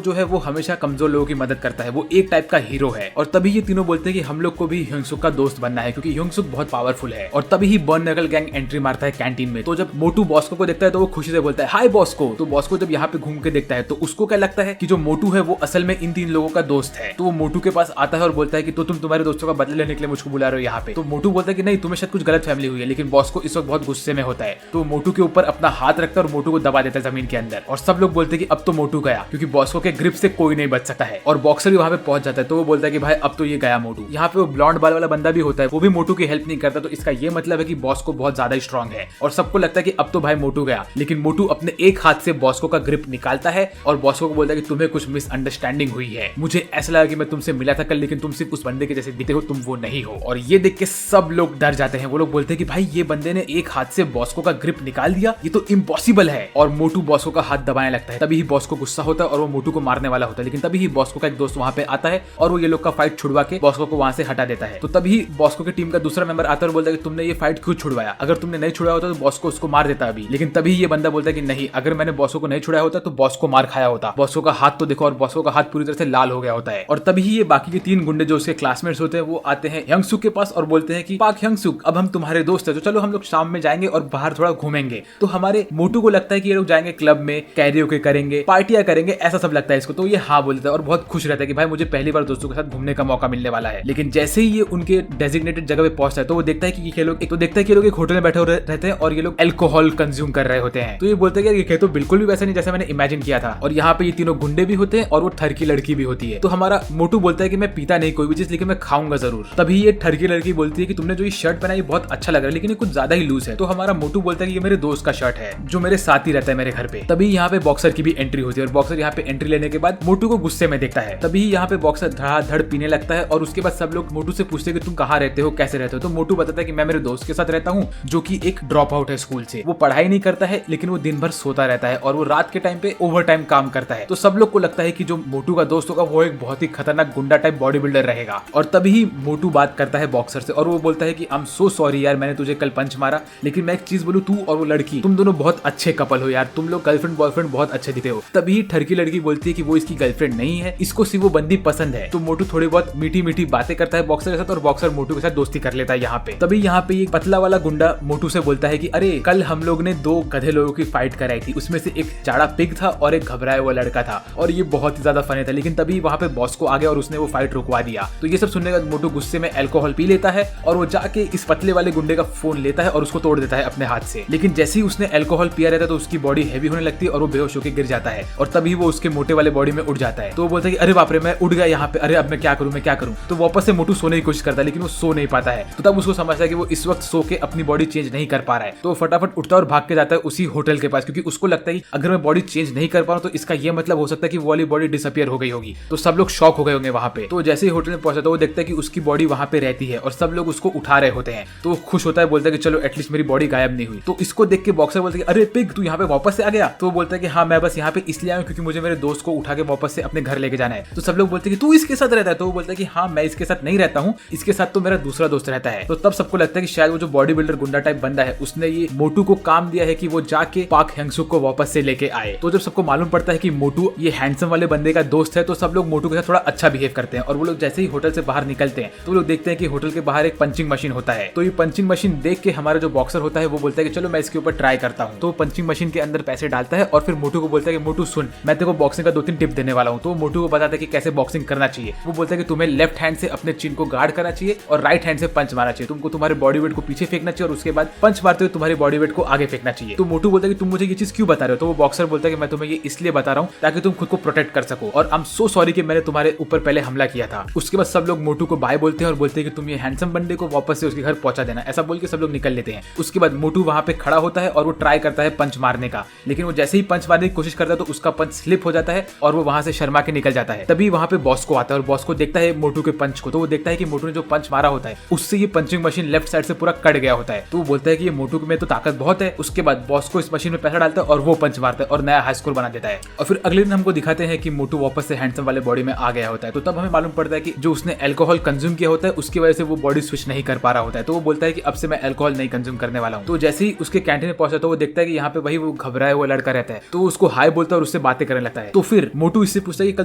Speaker 1: जो है वो हमेशा कमजोर लोगों की मदद करता है, वो एक टाइप का हीरो है। और तभी ये तीनों बोलते हैं कि हम लोग को भी ह्योंगसुक का दोस्त बनना है क्योंकि ह्योंगसुक बहुत पावरफुल है। और तभी ही बर्न नकल गैंग एंट्री मारता है कैंटीन में। तो जब मोटू बॉस्को को देखता है तो वो खुशी से बोलता है हाय बॉस्को। तो बॉस्को जब यहाँ पे घूम के देखता है तो उसको क्या लगता है कि जो मोटू है वो असल में इन 3 लोगों का दोस्त है। तो वो मोटू के पास आता है और बोलता है कि तो तुम तुम्हारे दोस्तों का बदला लेने के लिए मुझको बुला रहे हो यहाँ पे। तो मोटू बोलता है कि नहीं, तुम्हें शायद कुछ गलत फैमिली हुई है। लेकिन बॉस्को इस वक्त बहुत गुस्से में होता है। तो मोटू के ऊपर अपना हाथ रखता है और मोटू को दबा देता है जमीन के अंदर। और सब लोग बोलते हैं कि अब तो मोटू गया क्योंकि बॉस्को के ग्रिप से कोई नहीं बच सकता है। और बॉक्सर भी वहां पे पहुंच जाता है। तो वो बोलता है कि भाई अब तो ये गया मोटू। यहाँ पे वो ब्लॉन्ड बाल वाला बंदा भी होता है, वो भी मोटू की हेल्प नहीं करता। तो इसका ये मतलब है कि बॉस्को बहुत ज्यादा स्ट्रांग है और सबको लगता है कि अब तो भाई मोटू गया। लेकिन मोटू अपने एक हाथ से बॉस्को का ग्रिप निकालता है और बॉस्को को बोलता है कि तुम्हें कुछ मिसअंडरस्टैंडिंग हुई है, मुझे ऐसा लगा कि मैं तुमसे मिला था कल, लेकिन तुम सिर्फ उस बंदे के जैसे दिखते हो, तुम वो नहीं हो। और ये देख के सब लोग डर जाते हैं। वो लोग बोलते हैं कि भाई ये बंदे ने एक हाथ से बॉस्को का ग्रिप निकाल दिया, ये तो इम्पॉसिबल है। और मोटू बॉस्को का हाथ दबाने लगता है। तभी ही बॉस्को गुस्सा होता है और वो मोटू को मारने वाला होता है। लेकिन तभी ही बॉस्को का एक दोस्त वहां पे आता है और वो ये लोग का फाइट छुड़वा के बॉस्को को वहां से हटा देता है। तो तभी बॉस्को की टीम का दूसरा मेंबर आता है और बोलता है कि तुमने ये फाइट क्यों छुड़वाया, अगर तुमने नहीं छुड़ाया होता तो बॉस्को उसको मार देता अभी। लेकिन तभी ये बंदा बोलता है कि नहीं, अगर मैंने बॉस्को को नहीं छुड़ाया होता तो बॉस्को मार खाया होता। बॉस्को का हाथ तो देखो, और बॉस्को का हाथ पूरी तरह से लाल हो गया होता है। और तभी ये बाकी के 3 गुंडे जो उसके क्लासमेट्स होते हैं वो आते हैं ह्योंगसुक के पास और बोलते हैं कि पाक ह्योंगसुक, अब हम तुम्हारे दोस्त हैं तो चलो हम लोग शाम में जाएंगे और बाहर थोड़ा घूमेंगे। तो हमारे मोटू को लगता है कि ये लोग जाएंगे क्लब में, कैरियोके करेंगे, पार्टियां करेंगे, ऐसा सब लगता है इसको। तो ये हाँ बोलता है और बहुत खुश रहता है कि भाई मुझे पहली बार दोस्तों के साथ घूमने का मौका मिलने वाला है। लेकिन जैसे ही ये उनके डेजिग्नेटेड जगह पे पहुंचता है तो वो देखता है कि ये लोग एक होटल में बैठे रहते हैं और ये लोग अल्कोहल कंज्यूम कर रहे होते हैं। तो ये बोलते हैं कि ये तो बिल्कुल भी वैसा नहीं जैसा मैंने इमेजिन किया था। और यहाँ पे ये तीनों गुंडे भी होते हैं और वो ठर की लड़की भी होती है। तो हमारा मोटू बोलता है कि मैं पीता नहीं कोई भी चीज, लेकिन मैं खाऊंगा जरूर। तभी ये ठर की लड़की बोलती है कि तुमने जो ये शर्ट पहना ये बहुत अच्छा लग रहा है, लेकिन ये कुछ ज्यादा ही लूज है। तो हमारा मोटू बोलता है कि ये मेरे दोस्त का शर्ट है जो मेरे साथ ही रहता है मेरे घर पे। तभी यहाँ पे बॉक्सर की भी एंट्री होती है और बॉक्सर यहाँ पे एंट्री लेने के बाद मोटू को गुस्से में देखता है। तभी यहाँ पे बॉक्सर धड़ाधड़ पीने लगता है और उसके बाद सब लोग मोटू से पूछते हैं कि तुम कहाँ रहते हो, कैसे रहते हो। तो मोटू बताता है कि मैं मेरे दोस्त के साथ रहता हूँ जो कि एक ड्रॉप आउट है स्कूल से। वो पढ़ाई नहीं करता है लेकिन वो दिन भर सोता रहता है और वो रात के टाइम पे ओवर टाइम काम करता है। तो सब लोग को लगता है कि जो मोटू का दोस्त होगा वो एक बहुत ही खतरनाक गुंडा टाइप बॉडी बिल्डर रहेगा। और तभी मोटू बात करता है बॉक्सर से और वो बोलता है कि आई एम सो सॉरी यार, मैंने तुझे कल पंच मारा, लेकिन मैं एक चीज बोलूं, तू और वो लड़की तुम दोनों बहुत अच्छे कपल हो यार, तुम लोग गर्लफ्रेंड बॉयफ्रेंड बहुत अच्छे दिखते हो। तभी ठरकी लड़की बोलती है कि वो इसकी गर्लफ्रेंड नहीं है, इसको सिर्फ वो बंदी पसंद है। तो मोटू थोड़ी बहुत मीठी मीठी बातें करता है बॉक्सर के साथ और बॉक्सर मोटू के साथ दोस्ती कर लेता है यहाँ पे। तभी यहाँ पे एक पतला वाला गुंडा मोटू से बोलता है कि अरे कल हम लोग ने 2 गधे लोगों की फाइट कराई थी, उसमें से एक जाड़ा पिग था और एक घबराया हुआ लड़का था और ये बहुत ही ज्यादा फनी था। लेकिन तभी वहाँ पे बॉस्को आ गया और उसने वो फाइट रुकवा दिया। तो ये सब सुनने के बाद मोटू गुस्से में अल्कोहल पी लेता है और वो जाके इस पतले वाले गुंडे का फोन लेता है और उसको तोड़ देता है अपने हाथ से। लेकिन जैसे ही उसने अल्कोहल पिया रहता है तो उसकी बॉडी हैवी होने लगती है और वो बेहोश होकर गिर जाता है और तभी वो उसके मोटे वाले बॉडी में उड़ जाता है। तो वो बोलता है कि अरे बाप रे, मैं उड़ गया यहाँ पे, अरे अब मैं क्या करूँ। तो वापस से मोटू सोने की कोशिश करता है लेकिन वो सो नहीं पाता है। तो तब उसको समझता है कि वो इस वक्त सो के अपनी बॉडी चेंज नहीं कर पा रहा है। तो फटाफट उठता और भाग के जाता है उसी होटल के पास, क्योंकि उसको लगता है कि अगर मैं बॉडी चेंज नहीं कर पा रहा हूँ तो इसका ये मतलब हो सकता है कि वो वाली बॉडी डिसअपियर हो गई होगी। तो सब लोग शॉक हो गए होंगे वहाँ पे। तो जैसे ही होटल में पहुंचा तो वो देखता है कि उसकी बॉडी वहाँ पे रहती है और सब लोग उसको उठा रहे होते हैं। तो वो खुश होता है, बोलता है कि चलो एटलीस्ट मेरी बॉडी गायब नहीं हुई। तो इसको देख के बॉक्सर बोलता है अरे पिग, तू यहाँ पे वापस से आ गया। तो वो बोलता है कि हाँ मैं बस यहाँ पे इसलिए आया क्योंकि मुझे मेरे दोस्त को उठा के वापस से अपने घर लेके जाना है। तो सब लोग बोलते हैं कि तू इसके साथ रहता है, तो वो बोलता है कि हाँ मैं इसके साथ नहीं रहता हूँ, इसके साथ तो मेरा दूसरा दोस्त रहता है। तो तब सबको लगता है कि शायद वो जो बॉडी बिल्डर गुंडा टाइप बंदा है उसने ये मोटू को काम दिया है कि वो जाके पाक हेंगसुक को वापस से लेके आए। तो जब सबको मालूम पड़ता है कि मोटू ये हैंडसम वाले बंदे का दोस्त है तो सब लोग मोटू के साथ थोड़ा अच्छा बिहेव करते हैं। और वो लोग जैसे ही होटल से बाहर निकलते हैं तो वो लोग देखते हैं कि होटल के बाहर एक पंचिंग मशीन होता है। तो ये पंचिंग मशीन देख के हमारा जो बॉक्सर होता है वो बोलता है कि चलो मैं इसके ऊपर ट्राई करता हूँ। तो पंचिंग मशीन के अंदर पैसे डालता है और फिर मोटू को बोलता है कि मोटू सुन, मैं तेरे को बॉक्सिंग का 2-3 टिप देने वाला हूँ। तो मोटू को बताता है कि कैसे बॉक्सिंग करना चाहिए। वो बोलता है कि तुम्हें लेफ्ट हैंड से अपने चिन को गार्ड करना चाहिए और राइट हैंड से पंच मारना चाहिए। तुमको तुम्हारे बॉडी वेट को पीछे फेंकना चाहिए और उसके बाद पंच मारते हुए तुम्हारी बॉडी वेट को आगे फेंकना चाहिए। तो मोटू बोलता है कि तुम मुझे ये चीज क्यों बता रहे हो। तो वो बॉक्सर बोलता है कि मैं तुम्हें ये इसलिए बता रहा हूँ ताकि तुम खुद को प्रोटेक्ट कर सको और आई एम सो सॉरी कि मैंने तुम्हारे ऊपर पहले हमला किया था। उसके बाद सब लोग मोटू को बाय बोलते हैं और बोलते हैं कि तुम ये हैंडसम बंदे को वापस से उसके घर पहुंचा देना। ऐसा बोल के सब लोग निकल लेते हैं। उसके बाद मोटू वहां पे खड़ा होता है और वो ट्राई करता है पंच मारने का, लेकिन वो जैसे ही पंच मारने की कोशिश करता है तो उसका पंच स्लिप हो जाता है और वो वहां से शर्मा के निकल जाता है। तभी वहां पे बॉस को आता है और बॉस को देखता है मोटू के पंच को। तो वो देखता है कि मोटू ने जो पंच मारा होता है उससे ये पंचिंग मशीन लेफ्ट साइड से पूरा कट गया होता है। तो वो बोलता है कि ये मोटू में तो ताकत बहुत है। उसके बाद बॉस को इस मशीन में पैसा डालता है और वो पंच मारता है और नया हाई स्कोर बना देता है। और फिर अगले दिन हमको दिखाते हैं कि मोटू वापस से हैंडसम वाले बॉडी में आ गया होता है। तो तब हमें मालूम पड़ता है कि जो उसने अल्कोहल कंज्यूम किया होता है उसकी वजह से वो बॉडी स्विच नहीं कर पा रहा होता है। तो वो बोलता है कि अब से मैं अल्कोहल नहीं कंज्यूम करने वाला हूँ। तो जैसे ही उसके कैंटीन में पहुंचा तो वो देखता है कि यहाँ पे वही वो घबराया हुआ लड़का रहता है। तो उसको हाय बोलता है और उससे बातें करने लगता है। तो फिर मोटू इससे पूछता है कि कल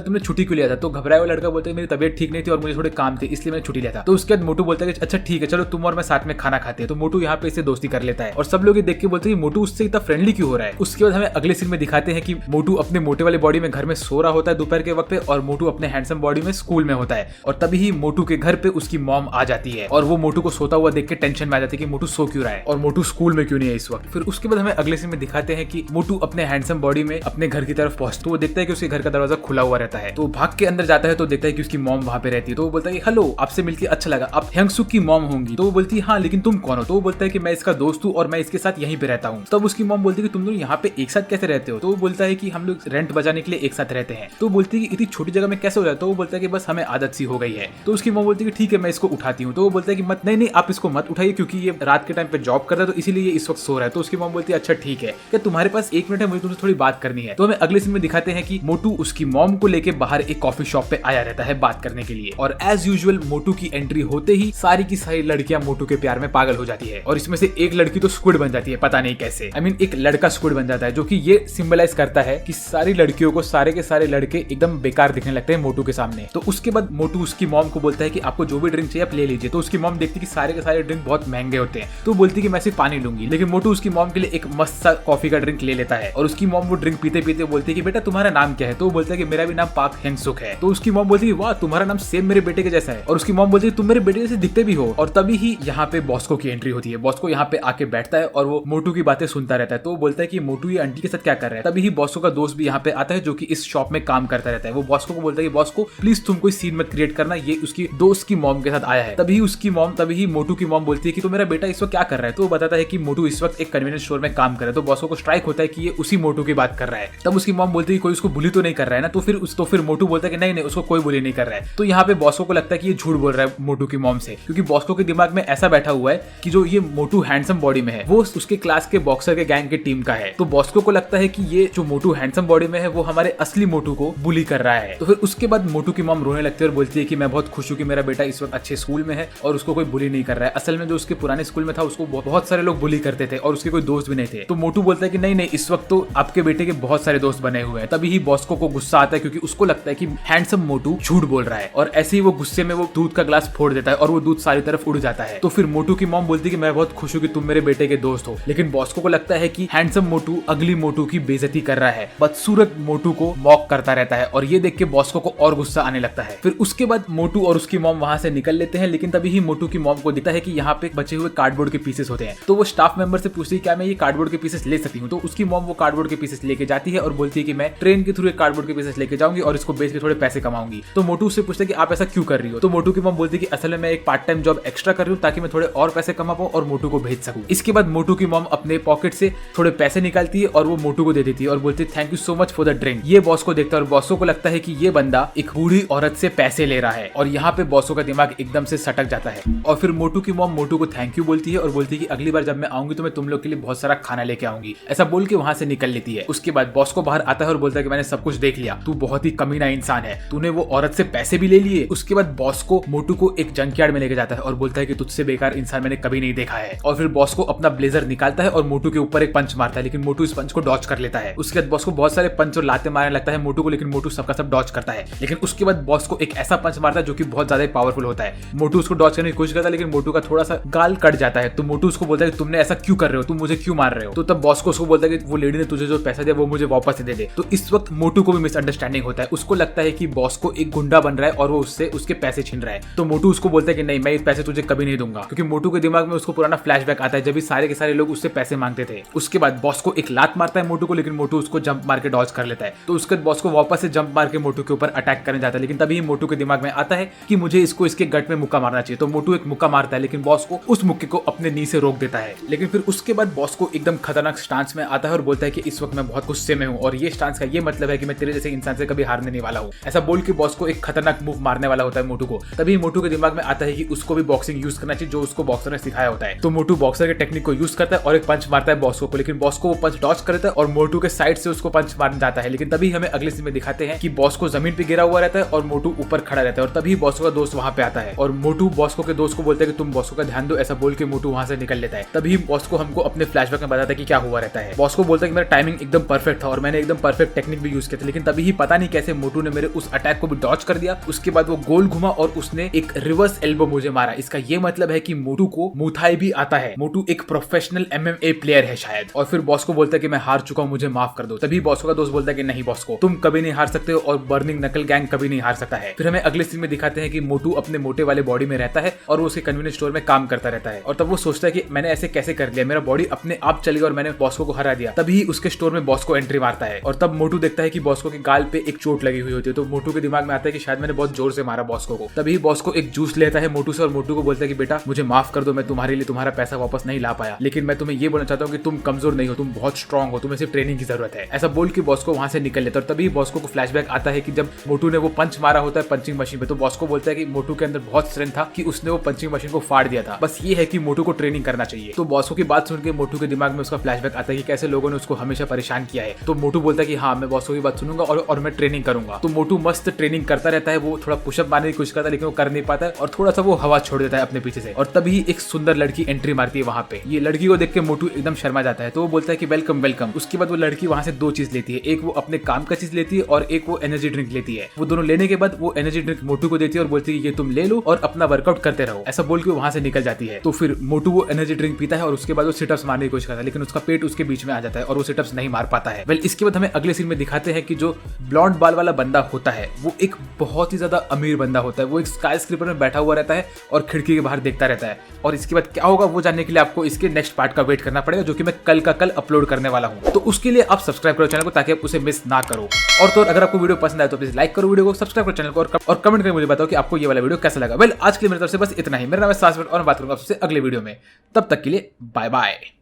Speaker 1: तुमने छुट्टी क्यों लिया था। तो घबराया हुआ लड़का बोलता है मेरी तबीयत ठीक नहीं थी और मुझे थोड़े काम थे इसलिए मैंने छुट्टी लिया था। तो उसके बाद मोटू बोलता है कि अच्छा ठीक है चलो तुम और मैं साथ में खाना खाते हैं। तो मोटू यहाँ पे इससे दोस्ती कर लेता है और सब लोग ये देख के बोलते हैं कि मोटू उससे इतना फ्रेंडली क्यों हो रहा है। उसके बाद हमें अगले सीन में दिखाते हैं कि मोटू अपने मोटे वाले बॉडी में घर में सो रहा होता है दोपहर के वक्त पे और मोटू अपने हैंडसम बॉडी में स्कूल में होता है। और तभी ही मोटू के घर पे उसकी मॉम आ जाती है और वो मोटू को सोता हुआ देख के टेंशन में आ जाती है कि मोटू सो क्यों रहा है और मोटू स्कूल में क्यों नहीं है इस वक्त। फिर उसके बाद हमें अगले सीन में दिखाते हैं कि मोटू अपने हैंडसम बॉडी में अपने घर की तरफ पहुंचता है। वो देखता है कि उसके घर का दरवाजा खुला हुआ रहता है। तो भाग के अंदर जाता है तो देखता है कि उसकी मॉम वहां पे रहती है। तो वो बोलता है कि हेलो आपसे मिलकर अच्छा लगा, आप हेंगसुक की मॉम होंगी। तो वो बोलती है हाँ लेकिन तुम कौन हो। तो वो बोलता है कि मैं इसका दोस्त हूँ और मैं इसके साथ यहीं पे रहता हूँ। तब उसकी मॉम बोलती है कि तुम लोग यहाँ पे एक साथ कैसे रहते हो। तो वो बोलता है कि हम लोग रेंट बचाने के लिए एक साथ रहते हैं। तो बोलती है कि इतनी छोटी जगह में कैसे हो जाता है। तो वो बोलता है कि बस हमें आदत सी हो गई है। तो उसकी मॉम बोलती है कि ठीक है मैं इसको उठाती हूँ। तो वो बोलता है कि मत नहीं आप इसको मत उठाइए क्योंकि ये रात के टाइम पे जॉब करता है तो इसीलिए ये इस वक्त सो रहा है। तो उसकी मॉम बोलती है अच्छा ठीक है क्या तुम्हारे पास 1 मिनट है, मुझे तुमसे थोड़ी बात करनी है। तो हमें अगले सीन में दिखाते हैं कि मोटू उसकी मॉम को लेके बाहर एक कॉफी शॉप पे आया रहता है बात करने के लिए। और एज यूजुअल मोटू की एंट्री होते ही सारी की सारी लड़कियां मोटू के प्यार में पागल हो जाती है और इसमें से एक लड़की तो स्क्विड बन जाती है, पता नहीं कैसे। आई मीन एक लड़का स्क्विड बन जाता है जो कि ये सिंबलाइज करता है कि सारी लड़कियों को सारे के सारे लड़के एकदम बेकार दिखने लगते हैं मोटू के सामने। तो उसके बाद मोटू उसकी मॉम को बोलता है कि आपको जो भी ड्रिंक चाहिए आप ले लीजिए। तो उसकी मॉम देखती है कि सारे के सारे ड्रिंक बहुत महंगे होते हैं। तो बोलती है कि मैं सिर्फ पानी लूंगी, लेकिन मोटू उसकी मॉम के लिए एक मस्त सा कॉफी का ड्रिंक ले लेता है और उसकी मॉम वो ड्रिंक पीते पीते बोलती है कि बेटा तुम्हारा नाम क्या है। तो वो बोलता है कि मेरा भी नाम पाक हेंगसुक है। तो उसकी मॉम बोलती है वाह तुम्हारा नाम सेम मेरे बेटे के जैसा है। और उसकी मॉम बोलती है तुम मेरे बेटे जैसे दिखते भी हो। और तभी ही यहाँ पे बॉस्को की एंट्री होती है। बॉस्को यहाँ पे आके बैठता है और वो मोटू की बातें सुनता रहता है। तो वो बोलता है कि मोटू ये आंटी के साथ क्या कर रहा है। तभी ही बॉस्को का दोस्त भी यहाँ पे आता है जो कि इस शॉप में काम करता रहता है। वो बॉस्को को बोलता है कि बॉस्को प्लीज तुम कोई सीन मत क्रिएट करना, ये उसकी दोस्त की मॉम के साथ आया है। तभी ही मोटू की मॉम बोलती है कि तो मेरा बेटा इस वक्त क्या कर रहा है। तो वो बताता है कि मोटू इस वक्त एक कन्वीनियंस स्टोर में काम कर रहा है। तो बॉस्को को स्ट्राइक होता है कि ये उसी मोटू की बात कर रहा है। तब उसकी मॉम बोलती है कोई उसको बुली तो नहीं कर रहा है ना। तो फिर मोटू बोलता है कि नहीं उसको कोई बुली नहीं कर रहा है। तो यहाँ पे बॉस्को को लगता है कि ये झूठ बोल रहा है मोटू की मॉम से, क्योंकि बॉस्को के दिमाग में ऐसा बैठा हुआ है कि जो ये मोटू हैंडसम बॉडी में है वो उसके क्लास के बॉक्सर के गैंग के टीम का है। तो बॉस्को को लगता है कि ये जो मोटू हैंडसम बॉडी में है वो हमारे असली मोटू को बुली कर रहा है। तो फिर उसके बाद मोटू की मॉम रोने लगती है और बोलती है कि मैं बहुत खुश हूँ कि मेरा बेटा इस वक्त अच्छे स्कूल में है और उसको कोई बुली नहीं कर रहा है। असल में जो उसके पुराने स्कूल में था उसको बहुत सारे लोग बुली करते थे और उसके कोई दोस्त भी नहीं थे। तो मोटू बोलता है कि नहीं इस वक्त तो आपके बेटे के बहुत सारे दोस्त बने हुए हैं। तभी ही बॉस्को को गुस्सा आता है क्योंकि उसको लगता है कि हैंडसम मोटू झूठ बोल रहा है और ऐसे ही वो गुस्से में वो दूध का ग्लास फोड़ देता है और वो दूध सारी तरफ उड़ जाता है। तो फिर मोटू की मॉम बोलती है कि मैं बहुत खुश हूँ कि तुम मेरे बेटे के दोस्त हो। लेकिन बॉस्को को लगता है कि हैंडसम मोटू अगली मोटू की बेइज्जती कर रहा है, बदसूरत मोटू को मॉक करता रहता है और ये देख के बॉस्को को और गुस्सा आने लगता है। फिर उसके बाद मोटू और उसकी मॉम वहां से निकल लेते हैं। लेकिन तभी ही मोटू की मॉम को दिखता है कि यहाँ पे बचे हुए कार्डबोर्ड के पीसेस होते हैं। तो वो स्टाफ मेंबर से पूछती है क्या मैं ये कार्डबोर्ड के पीसेस ले सकती हूँ। तो उसकी मॉम वो कार्डबोर्ड के पीसेस लेके जाती है और बोलती है कि मैं ट्रेन के थ्रू कार्डबोर्ड के पीसेस लेके जाऊंगी और इसको बेच के थोड़े पैसे कमाऊंगी। तो मोटू उससे पूछता है कि आप ऐसा क्यों कर रही हो। तो मोटू की मॉम बोलती है कि असल में मैं एक पार्ट टाइम जॉब एक्स्ट्रा कर रही हूँ ताकि मैं थोड़े और पैसे कमा पाऊँ और मोटू को भेज सकूँ। इसके बाद मोटू की मॉम अपने पॉकेट से थोड़े पैसे निकालती है और वो मोटू को दे देती है और बोलती है thank you so much for the drink. ये बॉस को देखता है और बॉसों को लगता है कि ये बंदा एक बूढ़ी औरत से पैसे ले रहा है और यहाँ पे बॉसों का दिमाग एकदम से सटक जाता है। और फिर मोटू की मॉम मोटू को थैंक यू बोलती है और बोलती है कि अगली बार जब मैं आऊंगी तो मैं तुम लोग के लिए बहुत सारा खाना लेके आऊंगी। ऐसा बोल के वहां से निकल लेती देती है। उसके बाद बॉस को बाहर आता है और बोलता है कि मैंने सब कुछ देख लिया, तू बहुत ही कमीना इंसान है, तूने वो औरत से पैसे भी ले लिए। उसके बाद बॉस को मोटू को एक जंकयार्ड में लेके जाता है और बोलता है कि तुझसे बेकार इंसान मैंने कभी नहीं देखा है। और फिर बॉस को अपना ब्लेजर निकालता है और मोटू के ऊपर एक पंच मारता है, लेकिन मोटू इस पंच को डॉच कर लेता है। उसके बाद बॉस को बहुत सारे पंच और लाते मारने लगता है मोटू को, लेकिन मोटू सबका सब डॉच करता है। लेकिन उसके बाद बॉस को एक ऐसा पंच मारता है जो कि बहुत ज्यादा पावरफुल होता है। मोटू उसको डॉच करने की कोशिश करता है, लेकिन मोटू का थोड़ा सा गाल कट जाता है। तो मोटू उसको बोलता है कि तुमने ऐसा क्यों कर रहे हो, तुम मुझे क्यों मार रहे हो। तो तब बॉस को उसको बोलता है कि वो लेडी ने तुझे जो पैसा दिया वो मुझे वापस दे दे। तो इस वक्त मोटू को भी मिसअंडरस्टैंडिंग होता है। उसको लगता है कि बॉस को एक गुंडा बन रहा है और वो उससे उसके पैसे छीन रहा है। तो मोटू उसको बोलता है कि नहीं, मैं ये पैसे तुझे कभी नहीं दूंगा, क्योंकि मोटू के दिमाग में उसको पुराना फ्लैशबैक आता है जब भी सारे के सारे लोग उससे पैसे मांगते थे। उसके बाद बॉस को एक लात मारता है मोटू को, लेकिन मोटू उसको जंप मार के डॉच कर लेता है। तो उसके बाद बॉस को वापस से जंप मार के मोटू के ऊपर अटैक करने जाता है, लेकिन तभी मोटू के दिमाग में आता है कि मुझे इसको इसके गट में मुक्का मारना चाहिए। तो मोटू एक मुक्का मारता है, लेकिन बॉस को उस मुक्के को अपने नी से रोक देता है। लेकिन फिर उसके बाद बॉस को एकदम खतरनाक स्टांस में आता है और बोलता है कि इस वक्त मैं बहुत गुस्से में हूँ और ये स्टांस का ये मतलब है कि मैं तेरे जैसे इंसान से कभी हारने नहीं वाला हूँ। ऐसा बोल के बॉस को एक खतरनाक मूव मारने वाला होता है मोटू को। तभी मोटू के दिमाग में आता है कि उसको भी बॉक्सिंग यूज करना चाहिए जो उसको बॉक्सर ने सिखाया होता है। तो मोटू बॉक्सर के टेक्निक को यूज करता है और एक पंच मारता है बॉस को, लेकिन बॉस को वो पंच डॉच कर देता है और मोटू के साइड से उसको पंच मारने जाता है। लेकिन तभी हमें अगले सीन में दिखाते हैं कि बॉस को जमीन पे गिरा हुआ रहता है और मोटू ऊपर खड़ा रहता है। और तभी बॉस का दोस्त वहां पे आता है और मोटू बॉस को के दोस्त को बोलता है कि तुम बॉस का ध्यान दो, ऐसा बोल के मोटू वहां से निकल लेता है। तभी बॉस को हमको अपने फ्लैशबैक में बताता है कि क्या हुआ रहता है। बॉस को बोलता है कि मेरा टाइमिंग एकदम परफेक्ट था और मैंने एकदम परफेक्ट टेक्निक भी यूज किया था, लेकिन तभी ही पता नहीं कैसे मोटू ने मेरे उस अटैक को भी डॉच कर दिया। उसके बाद वो गोल घुमा और उसने एक रिवर्स एल्बो मुझे मारा। इसका ये मतलब है कि मोटू को मुथाई भी आता है। मोटू एक प्रोफेशनल MMA प्लेयर है शायद। और फिर बॉस को बोलता है कि मैं हार चुका हूं, मुझे माफ कर दो। तभी बॉस का दोस्त बोलता है कि नहीं बॉस को तुम कभी नहीं हार सकते हो और बर्निंग नकल गैंग कभी नहीं हार सकता है। फिर हमें अगले सीन में दिखाते हैं कि मोटू अपने मोटे वाले बॉडी में रहता है और वो उसके कन्वीनियंस स्टोर में काम करता रहता है। और तब वो सोचता है कि मैंने ऐसे कैसे कर लिया, मेरा बॉडी अपने आप चली गई और मैंने बॉस को हरा दिया। तभी उसके स्टोर में बॉस को एंट्री मारता है और तब मोटू देखता है कि बॉस को के गाल पे एक चोट लगी हुई होती है। तो मोटू के दिमाग में आता है कि शायद मैंने बहुत जोर से मारा बॉस को। तभी बॉस को एक जूस लेता है मोटू से और मोटू को बोलता है कि बेटा मुझे माफ कर दो, मैं तुम्हारे लिए तुम्हारा पैसा वापस नहीं ला पाया, लेकिन मैं तुम्हें ये बोलना चाहता हूँ कि तुम कमजोर नहीं हो, तुम बहुत स्ट्रांग हो, तुम्हें सिर्फ ट्रेनिंग की जरूरत है। ऐसा बोल के बॉस को वहां से निकल लेता है। और तभी बॉस को फ्लैशबैक आता है कि जब मोटू ने वो पंच मारा होता है पंचिंग मशीन पे, तो बॉस को बोलता है कि मोटू के अंदर बहुत स्ट्रेंथ था कि उसने वो पंचिंग मशीन को फाड़ दिया था, बस ये है कि मोटू को ट्रेनिंग करना चाहिए। तो बॉस की बात सुन के मोटू के दिमाग में उसका फ्लैशबैक आता है कि कैसे लोगों ने उसको हमेशा परेशान किया है। तो मोटू बोलता है कि हाँ मैं बॉस की बात सुनूंगा और मैं ट्रेनिंग करूंगा। तो मोटू मस्त ट्रेनिंग करता रहता है, वो थोड़ा पुशअप मारने की कोशिश करता है लेकिन वो कर नहीं पाता है और थोड़ा सा वो हवा छोड़ देता है अपने पीछे से। और तभी एक सुंदर लड़की एंट्री मारती है वहां पे। ये लड़की को देख के मोटू एकदम शर्मा जाता है, तो वो बोलता है कि वेलकम वेलकम। उसके बाद वो लड़की वहां से दो चीज लेती है, एक वो अपने काम का चीज लेती है और एक वो एनर्जी ड्रिंक लेती है। वो दोनों लेने के बाद वो एनर्जी ड्रिंक मोटू को देती है और बोलती है कि ये तुम ले लो और अपना वर्कआउट करते रहो, ऐसा बोल के वहां से निकल जाती है। तो फिर मोटू वो एनर्जी ड्रिंक पीता है और उसके बाद वो सिटअप्स मारने की कोशिश करता है, लेकिन उसका पेट उसके बीच में आ जाता है और वो सिटअप्स नहीं मार पाता है। वेल इसके बाद हमें अगले सीन में दिखाते हैं कि जो ब्लॉन्ड बाल वाला बंदा होता है वो एक बहुत ही ज्यादा अमीर बंदा होता है। वो एक स्काई स्क्रीपर में बैठा हुआ रहता है और खिड़की के बाहर देखता रहता है। और इसके बाद क्या होगा वो जानने के लिए आपको इसके नेक्स्ट पार्ट का वेट करना पड़ेगा, जो कि मैं कल का कल अपलोड करने वाला हूं। तो उसके लिए आप सब्सक्राइब करो चैनल को ताकि आप उसे मिस ना करो। और तो अगर आपको वीडियो पसंद आए तो प्लीज लाइक करो वीडियो को, सब्सक्राइब करो चैनल को और कमेंट करके मुझे बताओ कि आपको ये वाला वीडियो कैसा लगा। वेल आज के लिए मेरी तरफ से बस इतना ही। मेरा नाम है सासवट और मैं बात करूंगा आपसे अगले वीडियो में। तब तक के लिए बाय बाय।